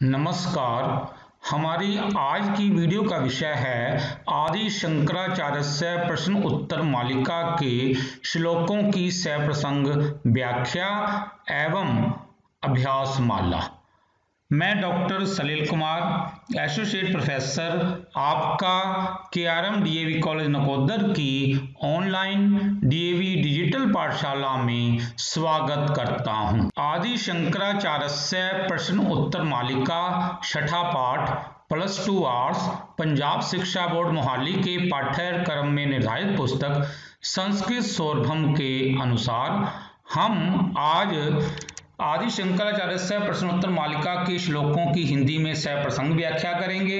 नमस्कार। हमारी आज की वीडियो का विषय है आदि शंकराचार्य प्रश्न उत्तर मालिका के श्लोकों की सप्रसंग व्याख्या एवं अभ्यास माला। मैं डॉक्टर सलील कुमार, एसोसिएट प्रोफेसर, आपका KRM DAV कॉलेज नकोदर की ऑनलाइन DAV डिजिटल पाठशाला में स्वागत करता हूं। आदि शंकराचार्य प्रश्न उत्तर मालिका छठा पाठ +2 आर्ट्स पंजाब शिक्षा बोर्ड मोहाली के पाठ्यक्रम में निर्धारित पुस्तक संस्कृत सौरभम के अनुसार हम आज आदि शंकराचार्य प्रश्नोत्तर मालिका के श्लोकों की हिंदी में सप्रसंग व्याख्या करेंगे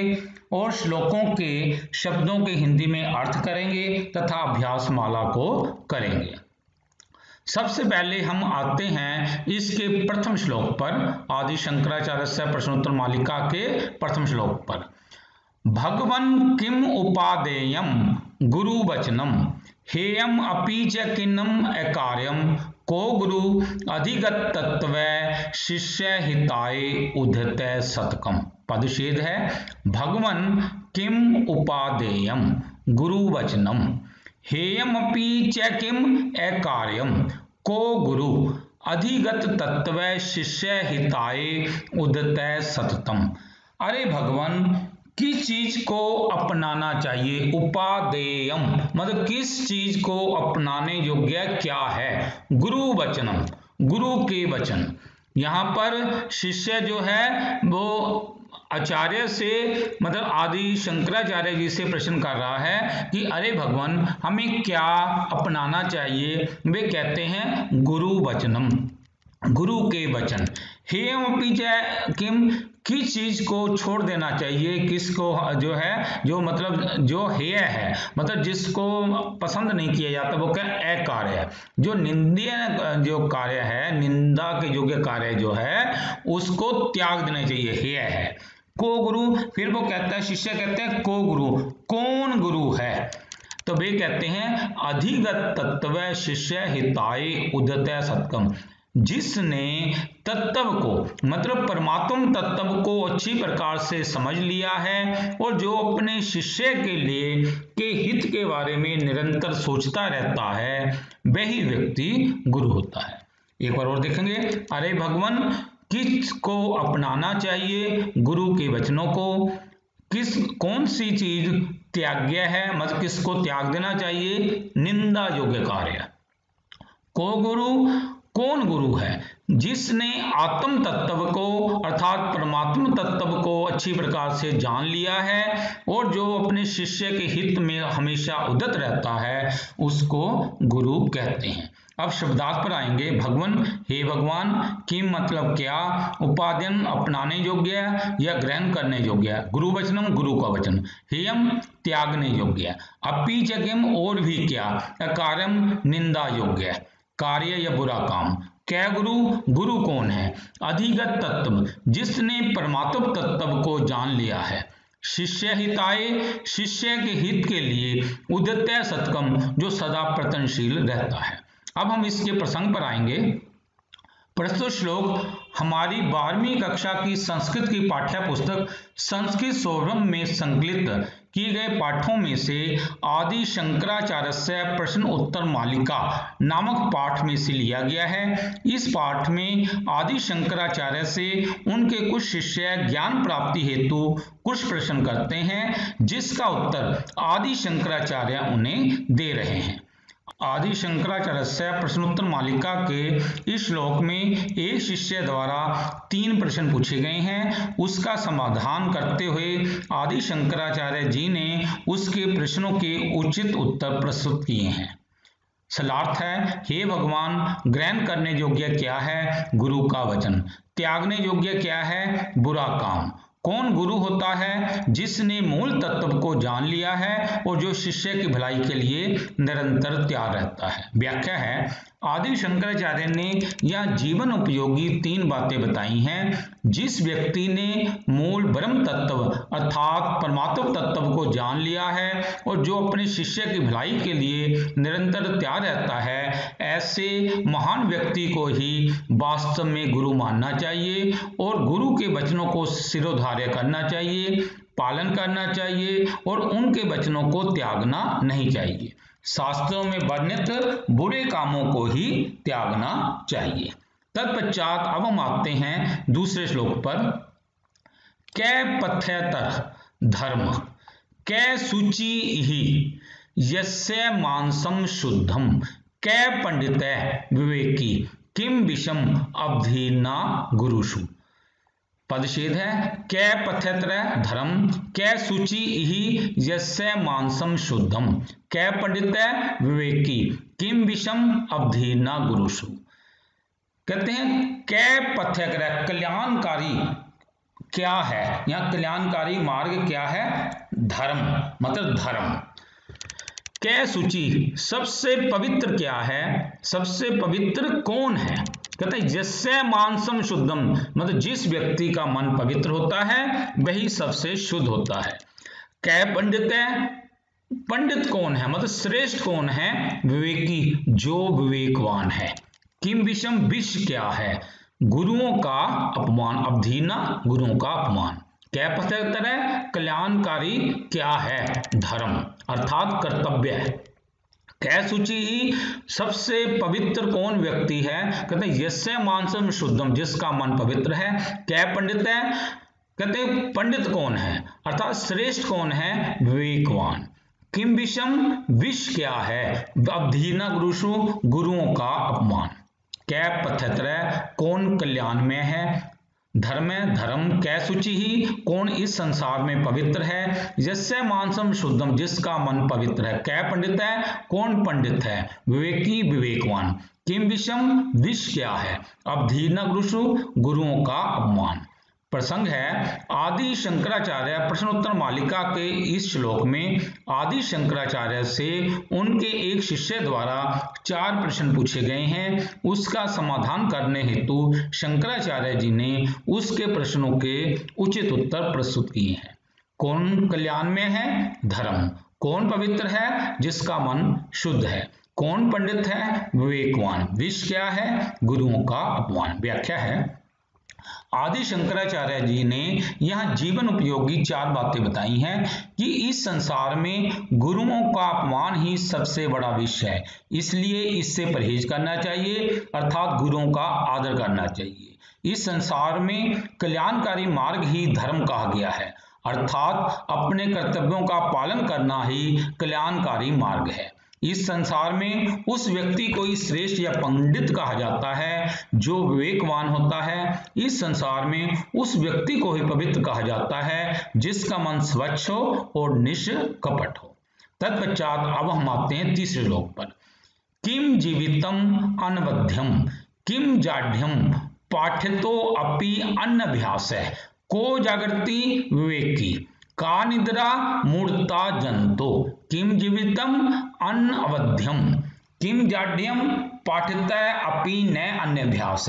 और श्लोकों के शब्दों के हिंदी में अर्थ करेंगे तथा अभ्यास माला को करेंगे। सबसे पहले हम आते हैं इसके प्रथम श्लोक पर, आदि शंकराचार्य प्रश्नोत्तर मालिका के प्रथम श्लोक पर। भगवन् किम उपादेयम गुरु वचनम हेयम अपि च किन्नम अकार्यम को गुरु अधिगत तत्व शिष्य हिताय उद्धते सतकम। पदच्छेद है भगवन् किम उपादेयम गुरु वचनम हेयम अपि च किम अकार्यम को गुरु अधिगत तत्व शिष्य हिताय उद्धते सततम। अरे भगवान, किस चीज को अपनाना चाहिए? उपादेयम मतलब किस चीज को अपनाने योग्य क्या है? गुरु वचनम, गुरु के वचन। यहाँ पर शिष्य जो है वो आचार्य से मतलब आदि शंकराचार्य जी से प्रश्न कर रहा है कि अरे भगवान, हमें क्या अपनाना चाहिए? वे कहते हैं गुरु वचनम, गुरु के वचन। हेयम अपि च किम, किस चीज को छोड़ देना चाहिए? किसको जो है, जो मतलब जो हेय है, मतलब जिसको पसंद नहीं किया जाता, वो क्या अकार्य है। जो निंदनीय जो कार्य है, निंदा के योग्य कार्य जो है, उसको त्याग देना चाहिए, हेय है। को गुरु, फिर वो कहता है, शिष्य कहते हैं को गुरु, कौन गुरु है? तो वे कहते हैं अधिगत तत्व शिष्य हिताय उद्धते सतकम। जिसने तत्व को मतलब परमात्म तत्व को अच्छी प्रकार से समझ लिया है और जो अपने शिष्य के लिए के हित के बारे में निरंतर सोचता रहता है, वही व्यक्ति गुरु होता है। एक बार और देखेंगे। अरे भगवान, किसको अपनाना चाहिए? गुरु के वचनों को। कौन सी चीज त्याग्य है, मतलब किसको त्याग देना चाहिए? निंदा योग्य कार्य। को गुरु, कौन गुरु है? जिसने आत्म तत्व को अर्थात परमात्म तत्व को अच्छी प्रकार से जान लिया है और जो अपने शिष्य के हित में हमेशा उद्यत रहता है, उसको गुरु कहते हैं। अब शब्दार्थ पर आएंगे। भगवान, हे भगवान, की मतलब क्या? उपादेयम अपनाने योग्य या ग्रहण करने योग्य। गुरु वचनम, गुरु का वचन। हेयम त्यागने योग्य। अपि च किम, और भी क्या? अकार्यम निंदा योग्य, कार्य या बुरा काम। क्या गुरु, गुरु कौन है? अधिगत तत्व, जिसने परमात्म तत्व को जान लिया है। शिष्य हिताय, शिष्य के हित के लिए। उद्धते सतकम, जो सदा प्रयत्नशील रहता है। अब हम इसके प्रसंग पर आएंगे। प्रस्तुत श्लोक हमारी 12वीं कक्षा की संस्कृत की पाठ्य पुस्तक संस्कृत सौरभम में संकलित किए गए पाठों में से आदि शंकराचार्य प्रश्न उत्तर मालिका नामक पाठ में से लिया गया है। इस पाठ में आदि शंकराचार्य से उनके कुछ शिष्य ज्ञान प्राप्ति हेतु कुछ प्रश्न करते हैं, जिसका उत्तर आदि शंकराचार्य उन्हें दे रहे हैं। आदि शंकराचार्य प्रश्नोत्तर मालिका के इस श्लोक में एक शिष्य द्वारा 3 प्रश्न पूछे गए हैं। उसका समाधान करते हुए आदि शंकराचार्य जी ने उसके प्रश्नों के उचित उत्तर प्रस्तुत किए हैं। सलार्थ है, हे भगवान, ग्रहण करने योग्य क्या है? गुरु का वचन। त्यागने योग्य क्या है? बुरा काम। कौन गुरु होता है? जिसने मूल तत्व को जान लिया है और जो शिष्य की भलाई के लिए निरंतर तैयार रहता है। व्याख्या है, आदि शंकराचार्य ने यह जीवन उपयोगी 3 बातें बताई हैं। जिस व्यक्ति ने मूल ब्रह्म तत्व अर्थात परमात्म तत्व को जान लिया है और जो अपने शिष्य की भलाई के लिए निरंतर तैयार रहता है, ऐसे महान व्यक्ति को ही वास्तव में गुरु मानना चाहिए और गुरु के वचनों को शिरोधार्य करना चाहिए, पालन करना चाहिए और उनके वचनों को त्यागना नहीं चाहिए। शास्त्रों में वर्णित बुरे कामों को ही त्यागना चाहिए। तत्पश्चात अब हम आते हैं दूसरे श्लोक पर। कै पथ्यतर धर्म कै शुचि ही यस्य मांसम शुद्धम कै पंडितै विवेकी किम विषम अवधीर्ना गुरुषु। पदच्छेद है कै पथ्यतर धर्म कै शुचि ही यस्य मांसम शुद्धम कै पंडितै विवेकी किम विषम अवधीर्ना गुरुषु। कहते हैं कै पथ्यकर कल्याणकारी क्या है, यहाँ कल्याणकारी मार्ग क्या है, धर्म मतलब धर्म। कै शुचि सबसे पवित्र क्या है, सबसे पवित्र कौन है। कहते हैं यस्य मानसम शुद्धम मतलब जिस व्यक्ति का मन पवित्र होता है वही सबसे शुद्ध होता है। कै पंडित है, पंडित कौन है मतलब श्रेष्ठ कौन है, विवेकी जो विवेकवान है। किम विषम विष क्या है, गुरुओं का अपमान, अवधीर्ना गुरुओं का अपमान। कै पथ्यतर है कल्याणकारी क्या है, धर्म अर्थात कर्तव्य है। कै शुचि ही सबसे पवित्र कौन व्यक्ति है, कहते हैं यस्य मानसम शुद्धम जिसका मन पवित्र है। कै पंडित है, कहते हैं पंडित कौन है अर्थात श्रेष्ठ कौन है, विवेकवान। किम विषम विष क्या है, अवधीर्ना गुरुषु गुरुओं का अपमान। कै पथ्यतर कौन कल्याण में है, धर्म है धर्म। कै शुचि ही कौन इस संसार में पवित्र है, यस्य मानसम शुद्धम जिसका मन पवित्र है। कै पंडित है कौन पंडित है, विवेकी विवेकवान। किम विषम विष क्या है, अवधीर्ना गुरुषु गुरुओं का अपमान। प्रसंग है आदि शंकराचार्य प्रश्नोत्तर मालिका के इस श्लोक में आदि शंकराचार्य से उनके एक शिष्य द्वारा 4 प्रश्न पूछे गए हैं। उसका समाधान करने हेतु शंकराचार्य जी ने उसके प्रश्नों के उचित उत्तर प्रस्तुत किए हैं। कौन कल्याण में है, धर्म। कौन पवित्र है, जिसका मन शुद्ध है। कौन पंडित है, विवेकवान। विष क्या है, गुरुओं का अपमान। व्याख्या है आदि शंकराचार्य जी ने यहाँ जीवन उपयोगी 4 बातें बताई हैं कि इस संसार में गुरुओं का अपमान ही सबसे बड़ा विष है, इसलिए इससे परहेज करना चाहिए अर्थात गुरुओं का आदर करना चाहिए। इस संसार में कल्याणकारी मार्ग ही धर्म कहा गया है अर्थात अपने कर्तव्यों का पालन करना ही कल्याणकारी मार्ग है। इस संसार में उस व्यक्ति को श्रेष्ठ या पंडित कहा जाता है जो विवेकवान होता है। इस संसार में उस व्यक्ति को ही पवित्र कहा जाता है जिसका मन स्वच्छ हो और निष्कपट हो। तत्पश्चात अब हम आते हैं तीसरे श्लोक पर। किम जीवितम अनवध्यम किम जाड्यम पाठ्यतो अपि अन्नभ्यास को जागृति विवेकी का निद्रा मूर्ता जंतो। किम जीवितम अन्न अवध्यम किम जाड्यम पाठित अपि न अन्यभ्यास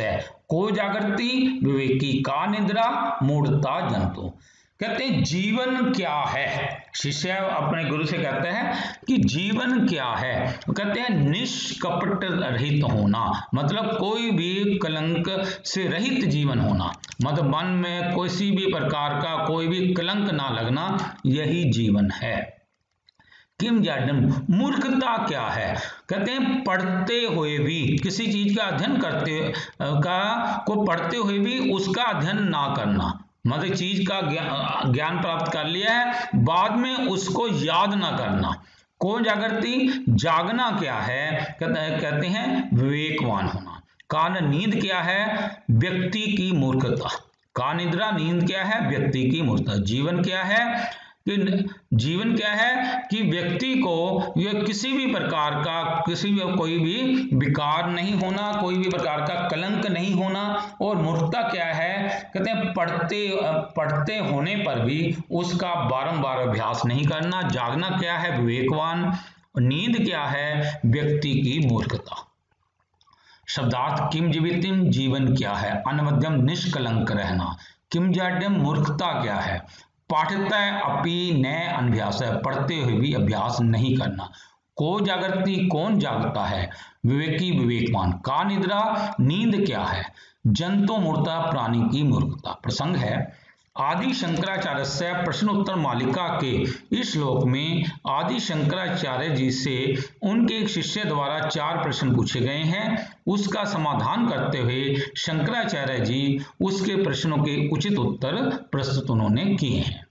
को जागृति विवेकी का निद्रा मूर्ता जंतो। कहते हैं जीवन क्या है, शिष्य अपने गुरु से कहते हैं कि जीवन क्या है। कहते हैं निष्कपट रहित होना मतलब कोई भी कलंक से रहित जीवन होना, मतलब मन में किसी भी प्रकार का कोई भी कलंक ना लगना, यही जीवन है। किम जाड्यम मूर्खता क्या है, कहते हैं पढ़ते हुए भी किसी चीज का अध्ययन पढ़ते हुए भी उसका अध्ययन ना करना, मतलब चीज का ज्ञान प्राप्त कर लिया है बाद में उसको याद ना करना। को जागृति जागना क्या है, कहते हैं विवेकवान होना। कान नींद क्या है, व्यक्ति की मूर्खता। का निद्रा नींद क्या है, व्यक्ति की मूर्खता। जीवन क्या है जीवन क्या है कि व्यक्ति को यह किसी भी प्रकार का कोई भी विकार नहीं होना, कोई भी प्रकार का कलंक नहीं होना। और मूर्खता क्या है, कहते हैं पढ़ते होने पर भी उसका बारंबार अभ्यास नहीं करना। जागना क्या है, विवेकवान। नींद क्या है, व्यक्ति की मूर्खता। शब्दार्थ किम जीवितिम जीवन क्या है, अनवद्यम निष्कलंक रहना, किम जाड्यम मूर्खता क्या है, पाठितः अपि न अनभ्यास है, पढ़ते हुए भी अभ्यास नहीं करना, को जागृति कौन जागता है, विवेकी विवेकवान, का निद्रा नींद क्या है, जंतु मूर्ता प्राणी की मूर्खता। प्रसंग है आदि शंकराचार्य से प्रश्न उत्तर मालिका के इस श्लोक में आदि शंकराचार्य जी से उनके एक शिष्य द्वारा 4 प्रश्न पूछे गए हैं। उसका समाधान करते हुए शंकराचार्य जी उसके प्रश्नों के उचित उत्तर प्रस्तुत उन्होंने किए हैं।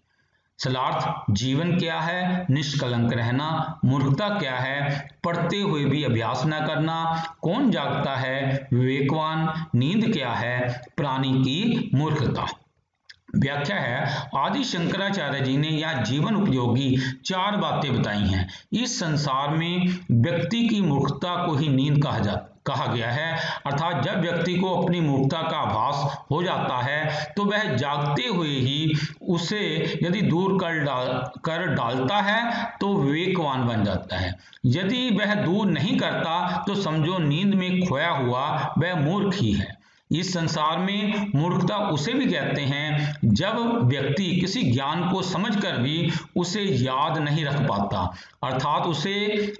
सलार्थ जीवन क्या है, निष्कलंक रहना, मूर्खता क्या है, पढ़ते हुए भी अभ्यास न करना, कौन जागता है, विवेकवान, नींद क्या है, प्राणी की मूर्खता। व्याख्या है आदि शंकराचार्य जी ने यह जीवन उपयोगी 4 बातें बताई हैं। इस संसार में व्यक्ति की मूर्खता को ही नींद कहा गया है, अर्थात जब व्यक्ति को अपनी मूर्खता का आभास हो जाता है तो वह जागते हुए ही उसे यदि दूर कर डालता है तो विवेकवान बन जाता है। यदि वह दूर नहीं करता तो समझो नींद में खोया हुआ वह मूर्ख ही है। इस संसार में मूर्खता उसे भी कहते हैं जब व्यक्ति किसी ज्ञान को समझकर भी उसे याद नहीं रख पाता, अर्थात उसे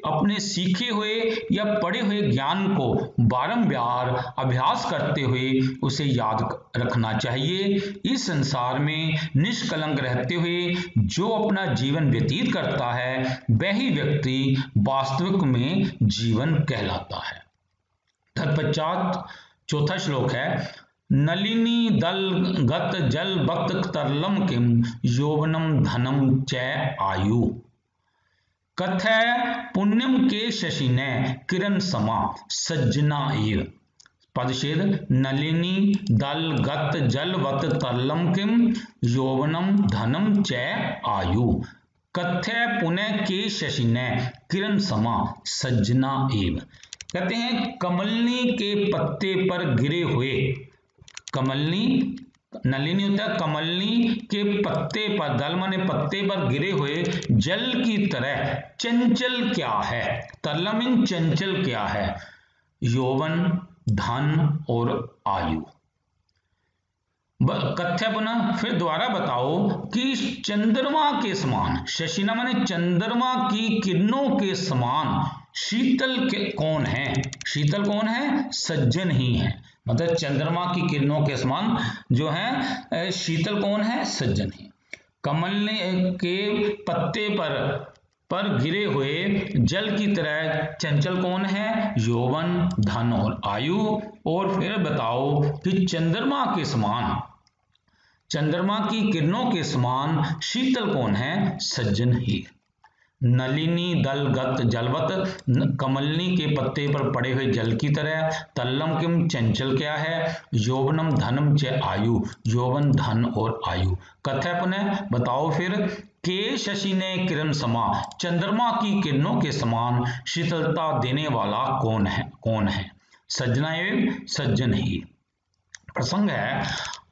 अपने सीखे हुए या पढ़े हुए ज्ञान को बारंबार अभ्यास करते हुए उसे याद रखना चाहिए। इस संसार में निष्कलंक रहते हुए जो अपना जीवन व्यतीत करता है वही व्यक्ति वास्तविक में जीवन कहलाता है। तत्पश्चात चौथा श्लोक है नलिनी दल गत जल वक्त तरलम किम यौवनम धनम च आयु, कथय पुण्यम के शशिने किरण समा सज्जना एव। पदच्छेद नलिनी दल गत जलवत तरलम किम यौवनम धनम च आयु, कथय पुण्य के शशिने किरण समा सज्जना एव। कहते हैं कमलनी के पत्ते पर गिरे हुए, कमलनी नलिनी होता है कमलनी के पत्ते पर, दल माने पत्ते पर गिरे हुए जल की तरह चंचल क्या है, तरलम चंचल क्या है, यौवन, धन और आयु। कथ्य पुनः फिर दोबारा बताओ कि चंद्रमा के समान, शशिना माने चंद्रमा की किरणों के समान शीतल कौन है, शीतल कौन है, सज्जन ही है। मतलब चंद्रमा की किरणों के समान जो है शीतल कौन है, सज्जन ही। कमल के पत्ते पर गिरे हुए जल की तरह चंचल कौन है, यौवन, धन और आयु। और फिर बताओ कि चंद्रमा के समान, चंद्रमा की किरणों के समान शीतल कौन है, सज्जन ही। नलिनी दल गत जलवत, कमलनी के पत्ते पर पड़े हुए जल की तरह, तल्लम किम चंचल क्या है, यौवनम धनम च आयु, यौवन, धन और आयु। कथय पुनः बताओ फिर के शशि ने किरण समा, चंद्रमा की किरणों के समान शीतलता देने वाला कौन है, सज्जना एवं सज्जन ही। प्रसंग है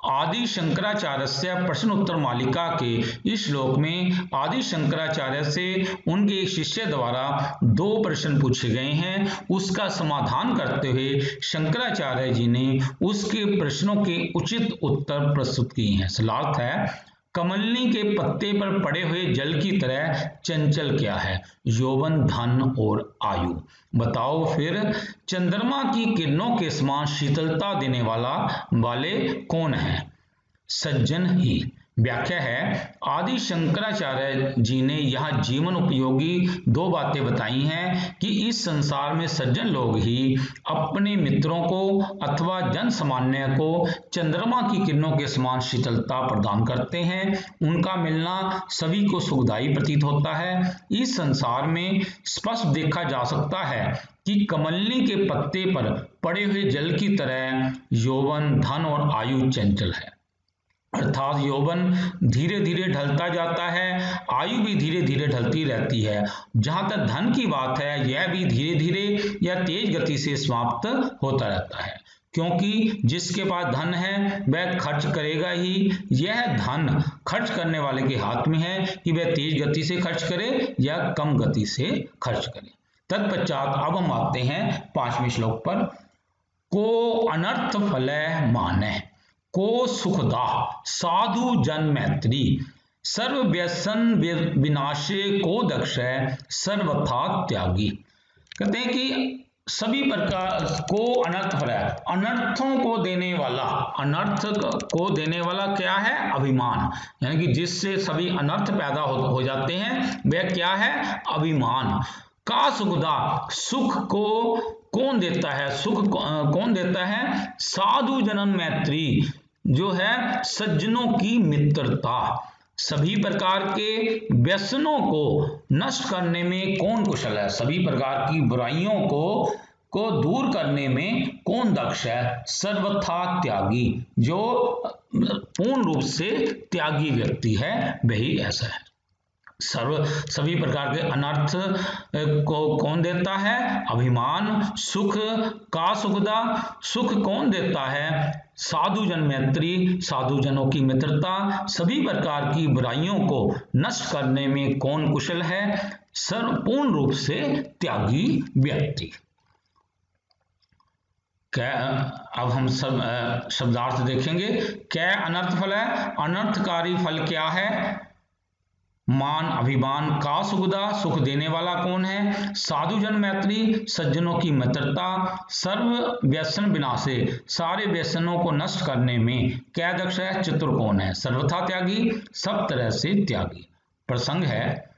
आदि शंकराचार्य से प्रश्न उत्तर मालिका के इस श्लोक में आदि शंकराचार्य से उनके एक शिष्य द्वारा 2 प्रश्न पूछे गए हैं। उसका समाधान करते हुए शंकराचार्य जी ने उसके प्रश्नों के उचित उत्तर प्रस्तुत किए हैं। सलार्थ है कमलनी के पत्ते पर पड़े हुए जल की तरह चंचल क्या है, यौवन, धन और आयु। बताओ फिर चंद्रमा की किरणों के समान शीतलता देने वाले कौन है, सज्जन ही। व्याख्या है आदि शंकराचार्य जी ने यह जीवन उपयोगी 2 बातें बताई हैं कि इस संसार में सज्जन लोग ही अपने मित्रों को अथवा जन सामान्य को चंद्रमा की किरणों के समान शीतलता प्रदान करते हैं। उनका मिलना सभी को सुखदायी प्रतीत होता है। इस संसार में स्पष्ट देखा जा सकता है कि कमलनी के पत्ते पर पड़े हुए जल की तरह यौवन, धन और आयु चंचल है, अर्थात यौवन धीरे धीरे ढलता जाता है, आयु भी धीरे धीरे ढलती रहती है। जहां तक धन की बात है यह भी धीरे धीरे या तेज गति से समाप्त होता रहता है, क्योंकि जिसके पास धन है वह खर्च करेगा ही। यह धन खर्च करने वाले के हाथ में है कि वह तेज गति से खर्च करे या कम गति से खर्च करे। तत्पश्चात अब हम आते हैं 5वें श्लोक पर। को अनर्थ फलय मानय, को सुखदा साधु जन मैत्री, सर्व व्यसन विनाशे को दक्ष सर्वथा त्यागी। कहते हैं कि सभी प्रकार को अनर्थ फल है, अनर्थों को देने वाला, अनर्थ को देने वाला क्या है? अभिमान, यानी कि जिससे सभी अनर्थ पैदा हो जाते हैं वह क्या है? अभिमान। का सुखदा, सुख को कौन देता है? सुख कौन देता है? साधु जनन मैत्री, जो है सज्जनों की मित्रता। सभी प्रकार के व्यसनों को नष्ट करने में कौन कुशल है? सभी प्रकार की बुराइयों को दूर करने में कौन दक्ष है? सर्वथा त्यागी, जो पूर्ण रूप से त्यागी व्यक्ति है वही ऐसा है। सभी प्रकार के अनर्थ को कौन देता है? अभिमान। सुख का सुखदा, सुख कौन देता है? साधु जन मैत्री, साधु जनों की मित्रता। सभी प्रकार की बुराइयों को नष्ट करने में कौन कुशल है? सर्वपूर्ण रूप से त्यागी व्यक्ति। अब हम सब शब्दार्थ देखेंगे। क्या अनर्थ फल है? अनर्थकारी फल क्या है? मान, अभिमान। का सुखदा, सुख देने वाला कौन है? साधु जन मैत्री, सज्जनों की मित्रता। सर्व व्यसन विनाशे, सारे व्यसनों को नष्ट करने में क्या दक्ष है? चतुर कौन है? सर्वथा त्यागी, सब तरह से त्यागी। प्रसंग है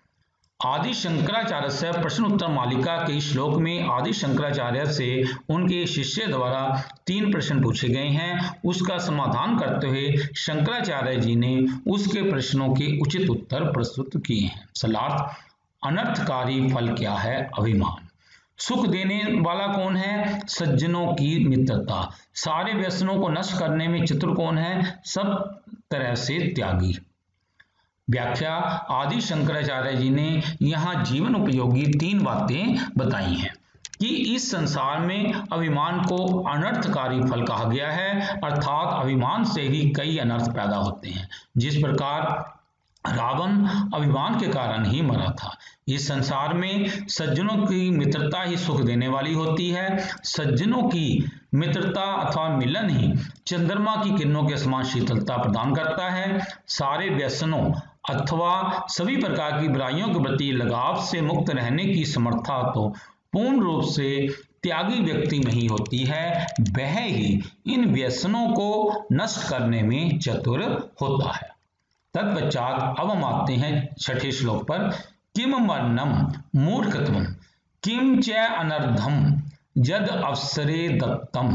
आदि शंकराचार्य से प्रश्न उत्तर मालिका के श्लोक में आदि शंकराचार्य से उनके शिष्य द्वारा 3 प्रश्न पूछे गए हैं। उसका समाधान करते हुए शंकराचार्य जी ने उसके प्रश्नों के उचित उत्तर प्रस्तुत किए हैं। सलार्थ, अनर्थकारी फल क्या है? अभिमान। सुख देने वाला कौन है? सज्जनों की मित्रता। सारे व्यसनों को नष्ट करने में चतुर कौन है? सब तरह से त्यागी। व्याख्या, आदि शंकराचार्य जी ने यहाँ जीवन उपयोगी 3 बातें बताई हैं कि इस संसार में अभिमान को अनर्थकारी फल कहा गया है, अर्थात अभिमान से ही कई अनर्थ पैदा होते हैं। जिस प्रकार रावण अभिमान के कारण ही मरा था। इस संसार में सज्जनों की मित्रता ही सुख देने वाली होती है। सज्जनों की मित्रता अथवा मिलन ही चंद्रमा की किरणों के समान शीतलता प्रदान करता है। सारे व्यसनों अथवा सभी प्रकार की बुराइयों के प्रति लगाव से मुक्त रहने की समर्था तो पूर्ण रूप से त्यागी व्यक्ति में ही होती है। वह ही इन व्यसनों को नष्ट करने में चतुर होता है। तत्पश्चात अब हम आते हैं 6ठे श्लोक पर। किम मरणम मूर्खत्वम किम च अनर्धम जद अवसरे दत्तम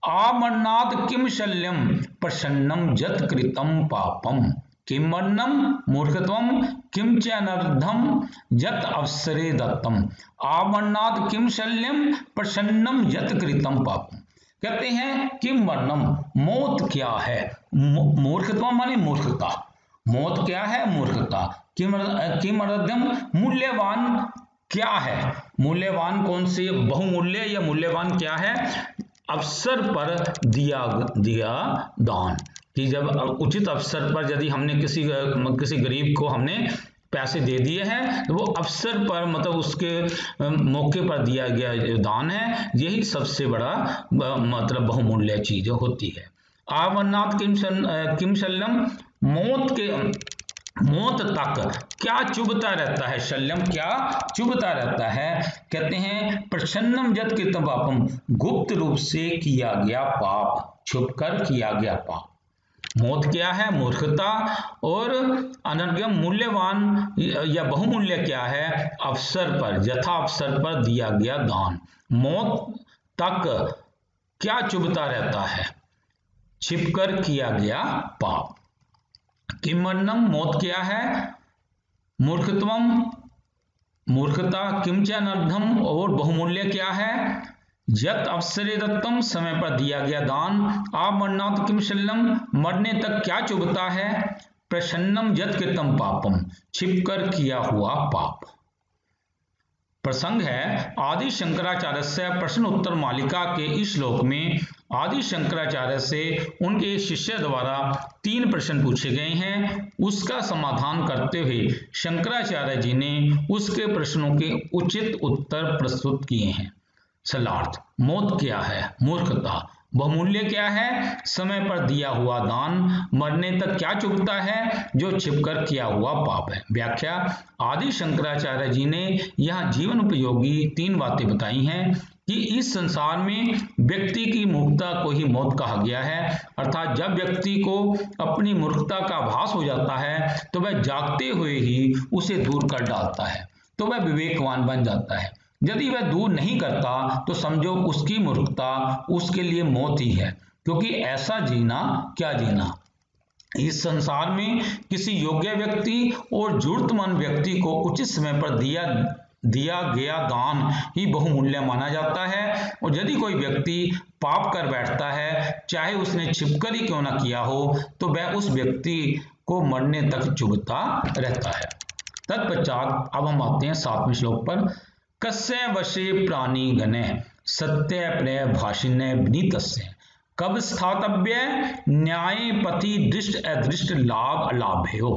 आमरणात् किम शल्यम प्रसन्नम जत कृतम पापम। किम मरणम मूर्खत्वम किम च अनर्धम जत अवसरे दत्तम आमरणात् किम शल्यम प्रसन्नम जत कृतम पापम। कहते हैं किम मरणम, मौत क्या है? मूर्खत्वम माने मूर्खता। मौत क्या है? मूर्खता। किम अनर्धम, मूल्यवान क्या है? मूल्यवान कौन से? बहुमूल्य या मूल्यवान क्या है? अवसर पर दिया दान। कि जब उचित अवसर पर यदि हमने किसी गरीब को हमने पैसे दे दिए हैं तो वो अवसर पर मतलब उसके मौके पर दिया गया जो दान है, यही सबसे बड़ा मतलब बहुमूल्य चीज होती है। आमरणात् किम शल्यम, मौत तक क्या चुभता रहता है? शल्यम क्या चुभता रहता है? कहते हैं प्रसन्नम जत कृतम पापम, गुप्त रूप से किया गया पाप, छुपकर किया गया पाप। मौत क्या है? मूर्खता। और अनर्घ्यम, मूल्यवान या बहुमूल्य क्या है? अवसर पर, यथा अवसर पर दिया गया दान। मौत तक क्या चुभता रहता है? छिपकर किया गया पाप। किम मरणम, मौत क्या है? मूर्खत्वम, मूर्खता। किम च अनर्धम, और बहुमूल्य क्या है? जत अवसरे दत्तम, समय पर दिया गया दान। आमरणात् किम शल्यम, मरने तक क्या चुभता है? प्रसन्नम जत कृतम पापम, छिपकर किया हुआ पाप। प्रसंग है आदि शंकराचार्य से प्रश्न उत्तर मालिका के इस श्लोक में आदि शंकराचार्य से उनके शिष्य द्वारा 3 प्रश्न पूछे गए हैं। उसका समाधान करते हुए शंकराचार्य जी ने उसके प्रश्नों के उचित उत्तर प्रस्तुत किए हैं। सलार्थ, मौत क्या है? मूर्खता। बहुमूल्य क्या है? समय पर दिया हुआ दान। मरने तक क्या चुभता है? जो छिपकर किया हुआ पाप है। व्याख्या, आदि शंकराचार्य जी ने यहाँ जीवन उपयोगी 3 बातें बताई हैं कि इस संसार में व्यक्ति की मूर्खता को ही मौत कहा गया है, अर्थात जब व्यक्ति को अपनी मूर्खता का आभास हो जाता है तो वह जागते हुए ही उसे दूर कर डालता है, तो वह विवेकवान बन जाता है। यदि वह दूर नहीं करता तो समझो उसकी मूर्खता उसके लिए मौत ही है, क्योंकि ऐसा जीना क्या जीना। इस संसार में किसी योग्य व्यक्ति और जरूरतमंद व्यक्ति को उचित समय पर दिया गया दान ही बहुमूल्य माना जाता है। और यदि कोई व्यक्ति पाप कर बैठता है, चाहे उसने छिपकर ही क्यों ना किया हो, तो वह उस व्यक्ति को मरने तक चुभता रहता है। तत्पश्चात अब हम आते हैं 7वें श्लोक पर। कस्य वशे प्राणी गणे सत्य प्रिय भाषिण्य विनीतस्य कब स्थातव्य न्याय पथि दृष्ट अदृष्ट लाभ अलाभ्यो।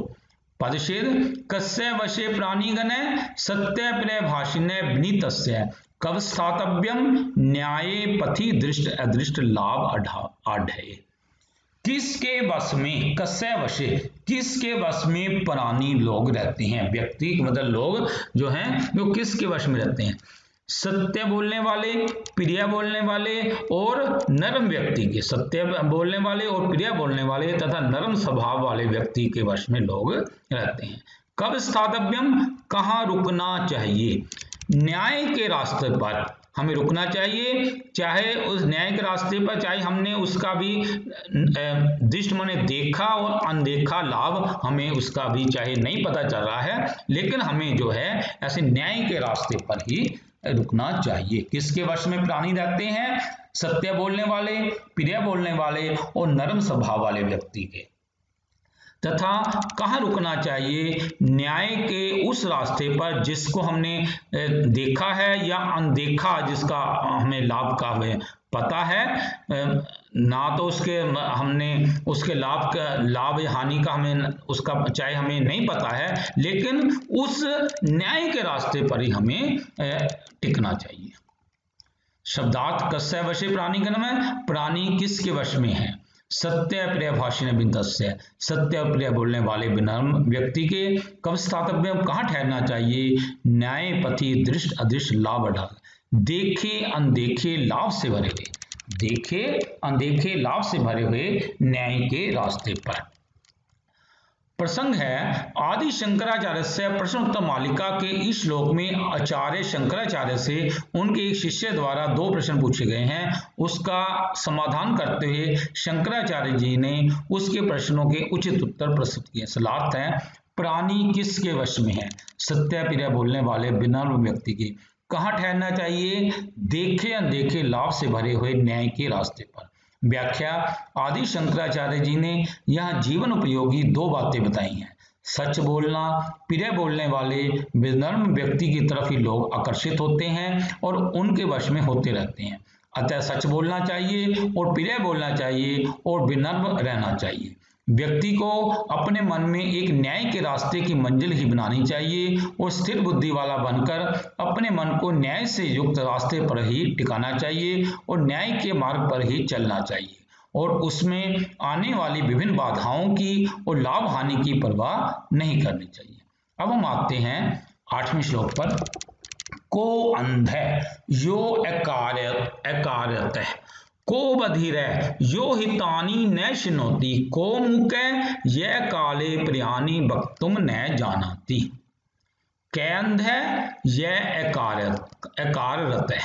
पदच्छेद, कस्य वशे प्राणी गणे सत्य प्रिय भाषिण्य विनीतस्य कब स्थातव्यम न्याय पथि दृष्ट अदृष्ट लाभ आढ्य। किसके वश में, कस्य वशे, किसके वश में प्राणी लोग रहते हैं, व्यक्ति मतलब लोग जो हैं वो किसके वश में रहते हैं? सत्य बोलने वाले, प्रिय बोलने वाले और नरम व्यक्ति के, सत्य बोलने वाले और प्रिय बोलने वाले तथा नरम स्वभाव वाले व्यक्ति के वश में लोग रहते हैं। कब स्थातव्यम, कहाँ रुकना चाहिए? न्याय के रास्ते पर हमें रुकना चाहिए, चाहे उस न्याय के रास्ते पर चाहे हमने उसका भी दृष्ट माने देखा और अनदेखा लाभ हमें उसका भी चाहे नहीं पता चल रहा है, लेकिन हमें जो है ऐसे न्याय के रास्ते पर ही रुकना चाहिए। किसके वश में प्राणी रहते हैं? सत्य बोलने वाले, प्रिय बोलने वाले और नरम स्वभाव वाले व्यक्ति के। तथा कहाँ रुकना चाहिए? न्याय के उस रास्ते पर जिसको हमने देखा है या अनदेखा, जिसका हमें लाभ का हमें पता है, ना तो उसके हमने उसके लाभ या हानि का हमें उसका चाहे हमें नहीं पता है, लेकिन उस न्याय के रास्ते पर ही हमें टिकना चाहिए। शब्दार्थ, कस्य वशे प्राणी गण में प्राणी किसके वश में है? सत्य प्रिय भाषिण विनीतस्य, सत्य प्रिय बोलने वाले विनम्र व्यक्ति के। कब स्थातव्य, कहाँ ठहरना चाहिए? न्याय पथि दृष्ट अदृष्ट लाभ अढाल, देखे अनदेखे लाभ से भरे हुए, देखे अनदेखे लाभ से भरे हुए न्याय के रास्ते पर। प्रसंग है आदि शंकराचार्य से प्रश्न उत्तर मालिका के इस श्लोक में आचार्य शंकराचार्य से उनके एक शिष्य द्वारा 2 प्रश्न पूछे गए हैं। उसका समाधान करते हुए शंकराचार्य जी ने उसके प्रश्नों के उचित उत्तर प्रस्तुत किए। सलार्थ है, प्राणी किसके वश में है? सत्य प्रिय बोलने वाले विनम्र व्यक्ति के। कहाँ ठहरना चाहिए? देखे अनदेखे लाभ से भरे हुए न्याय के रास्ते पर। व्याख्या, आदि शंकराचार्य जी ने यहाँ जीवन उपयोगी 2 बातें बताई हैं। सच बोलना, प्रिय बोलने वाले विनम्र व्यक्ति की तरफ ही लोग आकर्षित होते हैं और उनके वश में होते रहते हैं। अतः सच बोलना चाहिए और प्रिय बोलना चाहिए और विनम्र रहना चाहिए। व्यक्ति को अपने मन में एक न्याय के रास्ते की मंजिल ही बनानी चाहिए और स्थिर बुद्धि वाला बनकर अपने मन को न्याय से युक्त रास्ते पर ही टिकाना चाहिए और न्याय के मार्ग पर ही चलना चाहिए और उसमें आने वाली विभिन्न बाधाओं की और लाभ हानि की परवाह नहीं करनी चाहिए। अब हम आते हैं 8वें श्लोक पर। को अंध यो अकार्यत को बधिर यो हितानि न शिनोति को मुके ये काले प्रियानि वक्तुम न जानाति। कै अंध यह अकाररत है,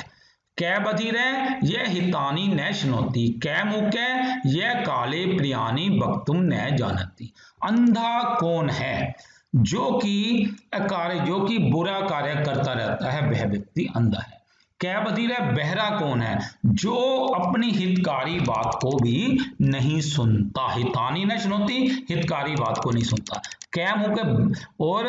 कै बधिर यह हितानि न शिनोति, कै मुके यह काले प्रियानि वक्तुम न जानति। अंधा कौन है? जो कि अकार्य, जो कि बुरा कार्य करता रहता है, वह व्यक्ति अंधा है। कै बधिर, बहरा कौन है? जो अपनी हितकारी बात को भी नहीं सुनता। हितानी न सुनती, हितकारी बात को नहीं सुनता। कै मुख, और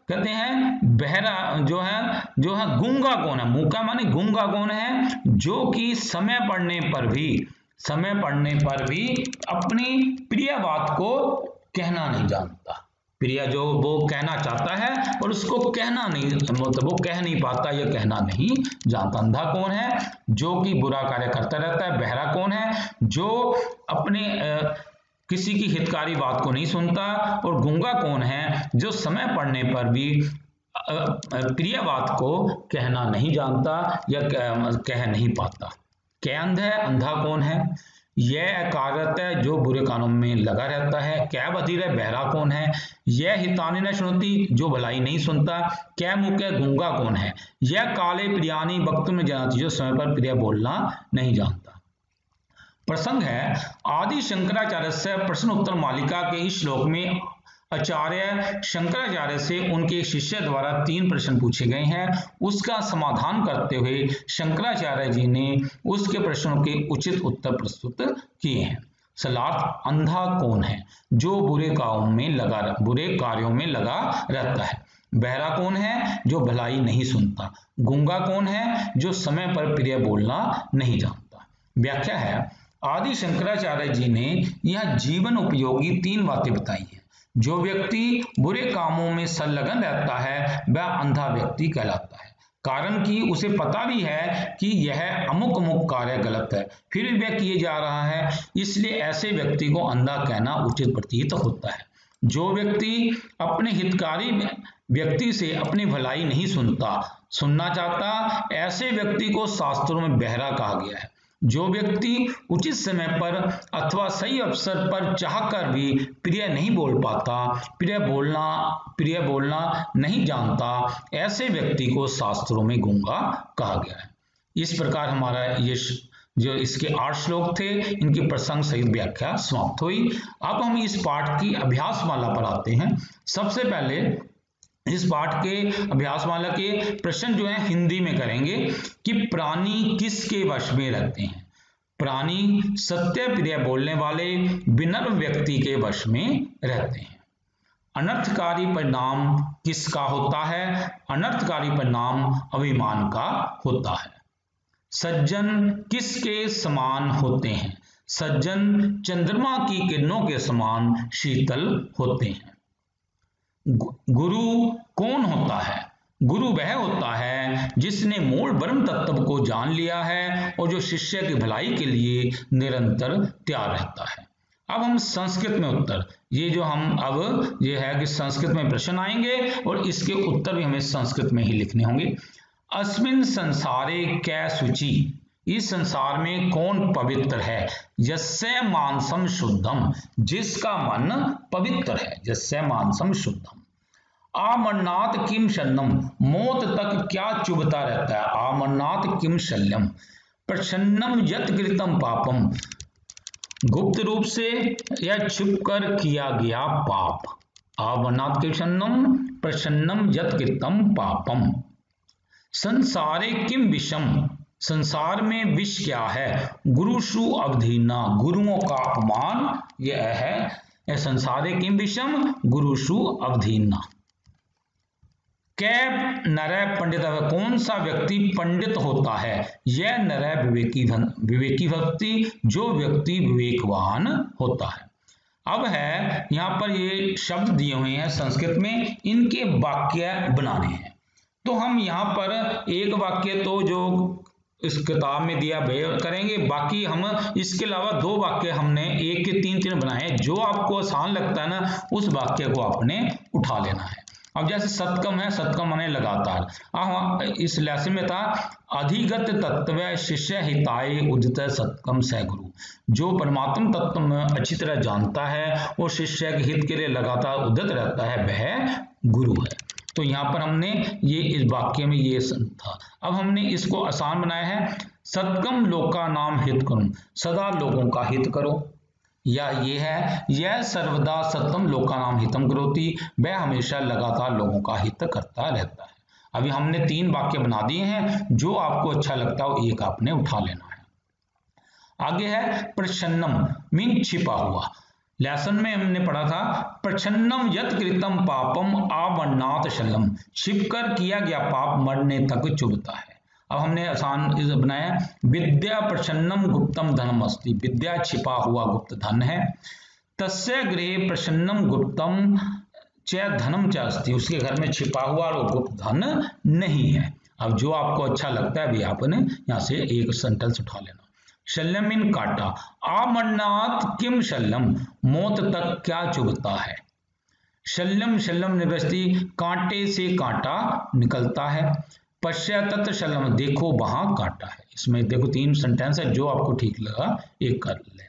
कहते हैं बहरा जो है गूंगा कौन है? मुका माने गूंगा कौन है? जो कि समय पड़ने पर भी अपनी प्रिय बात को कहना नहीं जानता। प्रिय जो वो कहना चाहता है और उसको कहना नहीं, मतलब वो कह नहीं पाता या कहना नहीं जानता। अंधा कौन है? जो कि बुरा कार्य करता रहता है। बहरा कौन है? जो अपने किसी की हितकारी बात को नहीं सुनता। और गूंगा कौन है? जो समय पड़ने पर भी प्रिय बात को कहना नहीं जानता या कह नहीं पाता। क्या अंध है? अंधा कौन है? यह अकारत है, जो बुरे कानों में लगा रहता है। क्या बधिर है? बहरा कौन है? यह हितानी न सुनती, जो भलाई नहीं सुनता। क्या मुख है? गूंगा कौन है? यह काले प्रियानी वक्त में जानती, जो समय पर प्रिय बोलना नहीं जानता। प्रसंग है आदि शंकराचार्य से प्रश्न उत्तर मालिका के इस श्लोक में आचार्य शंकराचार्य से उनके शिष्य द्वारा 3 प्रश्न पूछे गए हैं। उसका समाधान करते हुए शंकराचार्य जी ने उसके प्रश्नों के उचित उत्तर प्रस्तुत किए हैं। सलार्थ, अंधा कौन है? जो बुरे कार्यों में लगा रहता है। बहरा कौन है? जो भलाई नहीं सुनता। गूंगा कौन है? जो समय पर प्रिय बोलना नहीं जानता। व्याख्या है आदि शंकराचार्य जी ने यह जीवन उपयोगी 3 बातें बताई हैं। जो व्यक्ति बुरे कामों में संलग्न रहता है वह अंधा व्यक्ति कहलाता है, कारण कि उसे पता भी है कि यह अमुक अमुक कार्य गलत है, फिर भी वह किए जा रहा है, इसलिए ऐसे व्यक्ति को अंधा कहना उचित प्रतीत होता है। जो व्यक्ति अपने हितकारी व्यक्ति से अपनी भलाई नहीं सुनना चाहता, ऐसे व्यक्ति को शास्त्रों में बहरा कहा गया है। जो व्यक्ति उचित समय पर अथवा सही अवसर पर चाहकर भी प्रिय नहीं बोल पाता, प्रिय बोलना नहीं जानता, ऐसे व्यक्ति को शास्त्रों में गूंगा कहा गया है। इस प्रकार हमारा ये जो इसके 8 श्लोक थे, इनकी प्रसंग सहित व्याख्या समाप्त हुई। अब हम इस पाठ की अभ्यास माला पर आते हैं। सबसे पहले इस पाठ के अभ्यासमाला के प्रश्न जो है हिंदी में करेंगे कि प्राणी किसके वश में रहते हैं। प्राणी सत्य प्रिय बोलने वाले विनम्र व्यक्ति के वश में रहते हैं। अनर्थकारी परिणाम किसका होता है? अनर्थकारी परिणाम अभिमान का होता है। सज्जन किसके समान होते हैं? सज्जन चंद्रमा की किरणों के समान शीतल होते हैं। गुरु कौन होता है? गुरु वह होता है जिसने मूल ब्रह्म तत्व को जान लिया है और जो शिष्य की भलाई के लिए निरंतर तैयार रहता है। अब हम संस्कृत में उत्तर, ये है कि संस्कृत में प्रश्न आएंगे और इसके उत्तर भी हमें संस्कृत में ही लिखने होंगे। अस्मिन् संसारे कै शुचि, इस संसार में कौन पवित्र है? यस्य मानसम शुद्धम, जिसका मन पवित्र है। यस्य मानसम शुद्धम। आमरनाथ किम शल्यम, मौत तक क्या चुभता रहता है? आमरनाथ किम शल्यम। प्रसन्नम यत कृतम पापम, गुप्त रूप से या छुप कर किया गया पाप। आमरनाथ किम शल्यम प्रसन्नम यत कृतम पापम। संसारे किम विषम, संसार में विष क्या है? गुरुषु अवधीना, गुरुओं का अपमान यह है। संसारे किम विषम गुरुषु अवधीना। कै नरय पंडित, कौन सा व्यक्ति पंडित होता है? यह नरय विवेकी व्यक्ति, जो व्यक्ति विवेकवान होता है। अब है यहाँ पर ये शब्द दिए हुए हैं संस्कृत में, इनके वाक्य बनाने हैं। तो हम यहाँ पर एक वाक्य तो जो इस किताब में दिया वह करेंगे, बाकी हम इसके अलावा 2 वाक्य हमने 1 के 3 बनाए हैं। जो आपको आसान लगता है ना, उस वाक्य को आपने उठा लेना है। अब जैसे सतकम है, सतकम माने लगातार। अब इस लेसन में था अधिगत तत्व शिष्य हिताय उदित सतकम सह गुरु, जो परमात्म तत्व में अच्छी तरह जानता है और शिष्य के हित के लिए लगातार उदित रहता है, वह गुरु है। तो यहाँ पर हमने ये इस वाक्य में ये था। अब हमने इसको आसान बनाया है, सतकम लोका नाम हित करो, सदा लोगों का हित करो। या ये है यह सर्वदा सतम लोका नाम हितम करोति, वह हमेशा लगातार लोगों का हित करता रहता है। अभी हमने 3 वाक्य बना दिए हैं, जो आपको अच्छा लगता हो एक आपने उठा लेना है। आगे है प्रच्छन्नम मीन छिपा हुआ। लेसन में हमने पढ़ा था प्रच्छन्नम यत कृतम पापम आवरणात शल्यम, छिपकर किया गया पाप मरने तक चुभता है। अब हमने आसान बनाया विद्या प्रच्छन्नम गुप्तम धनम अस्ति, विद्या छिपा हुआ गुप्त धन है। तस्य गृहे प्रच्छन्नम गुप्तम च धनम च अस्ति, उसके घर में छिपा हुआ और गुप्त धन नहीं है। अब जो आपको अच्छा लगता है भी आपने यहाँ से एक सेंटेंस उठा लेना। शल्यम मीन काटा, आमरनाथ किम शल्यम, मौत तक क्या चुभता है। शल्यम शल्यम निवृत्ति, कांटे से कांटा निकलता है। पश्चात शल्यम, देखो वहां कांटा है। इसमें देखो 3 सेंटेंस है, जो आपको ठीक लगा एक कर लेना।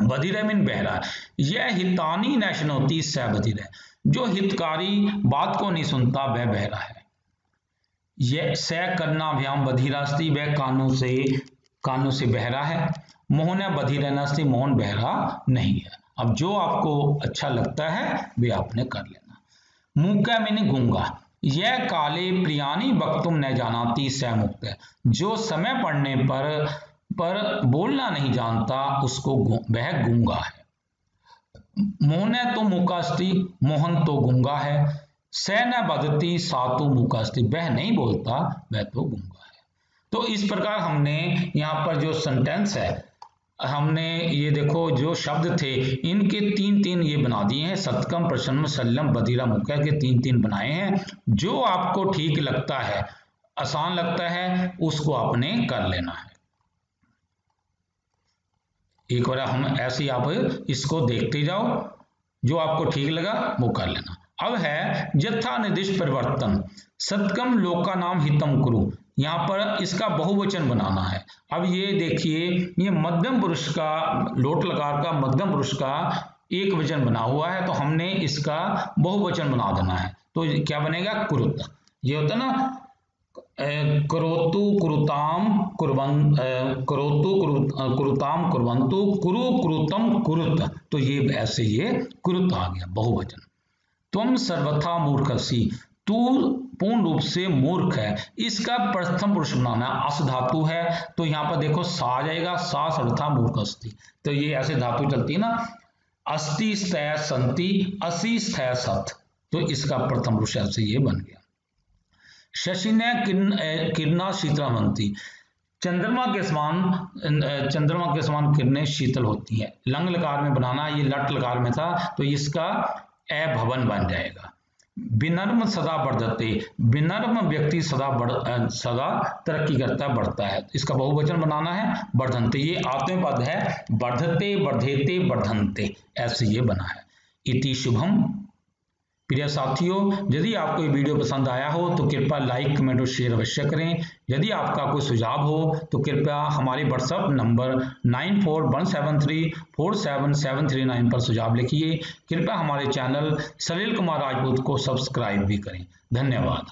बधिर मीन बहरा, यह हितानी न शृणोति स बधिर, जो हितकारी बात को नहीं सुनता वह बहरा है। यह स कर्णाभ्याम बधिरास्ति, वह कानों से बहरा है। मोहन बधिर नास्ति, मोहन बहरा नहीं है। अब जो आपको अच्छा लगता है वे आपने कर लेना। मूका मीन गूंगा, यह काले प्रियानी वक्तुम न जानाति स मुक्त, जो समय पड़ने पर बोलना नहीं जानता उसको वह गूंगा है। मोहन तो मूकास्ति, मोहन तो गूंगा है। स न बदती सातु मूकास्ति, वह नहीं बोलता वह तो गूंगा है। तो इस प्रकार हमने यहाँ पर जो सेंटेंस है, हमने ये देखो जो शब्द थे इनके 3-3 ये बना दिए हैं। सतकम, प्रशन्नम, शल्यम, बधिरा, मुक्का के 3-3 बनाए हैं। जो आपको ठीक लगता है, आसान लगता है, उसको आपने कर लेना है। एक बार हम ऐसे ही आप इसको देखते जाओ, जो आपको ठीक लगा वो कर लेना। अब है यथा निर्दिष्ट परिवर्तन, सतकम लोका नाम हितम कुरु, यहाँ पर इसका बहुवचन बनाना है। अब ये देखिए, ये मध्यम पुरुष का, लोट लकार का मध्यम पुरुष का एक वचन बना हुआ है, तो हमने इसका बहुवचन बना देना है। तो क्या बनेगा, कुरुत। ये होता है ना, करोतु कुरुताम कुर्वन, करोतु कुरुताम कुर्वन्तु, कुरु कुरुतम कुरुत, तो ये ऐसे ये कुरुत आ गया बहुवचन। त्वम सर्वथा मूर्खसि, तू पूर्ण रूप से मूर्ख है। इसका प्रथम पुरुष बनाना, अस धातु है तो यहाँ पर देखो सा आ जाएगा, सा सर्वथा मूर्खस्ति, तो ये ऐसे धातु चलती है ना, अस्ति स्थय संति, असि स्थय सत, तो इसका प्रथम पुरुष ऐसे ये बन गया। शशि ने किरणा शीतलवंती, चंद्रमा के समान किरणें शीतल होती है। लंग लकार में बनाना, ये लट लकार में था तो इसका अभवन बन जाएगा। विनम्र सदा वर्धते, विनम्र व्यक्ति सदा तरक्की करता है, बढ़ता है। इसका बहुवचन बनाना है वर्धन्ते, ये आत्मपद है, वर्धते वर्धेते वर्धन्ते, ऐसे ये बना है। इति शुभम। प्रिय साथियों, यदि आपको ये वीडियो पसंद आया हो तो कृपया लाइक, कमेंट और शेयर अवश्य करें। यदि आपका कोई सुझाव हो तो कृपया हमारे व्हाट्सएप नंबर 9417347739 पर सुझाव लिखिए। कृपया हमारे चैनल सलील कुमार राजपूत को सब्सक्राइब भी करें। धन्यवाद।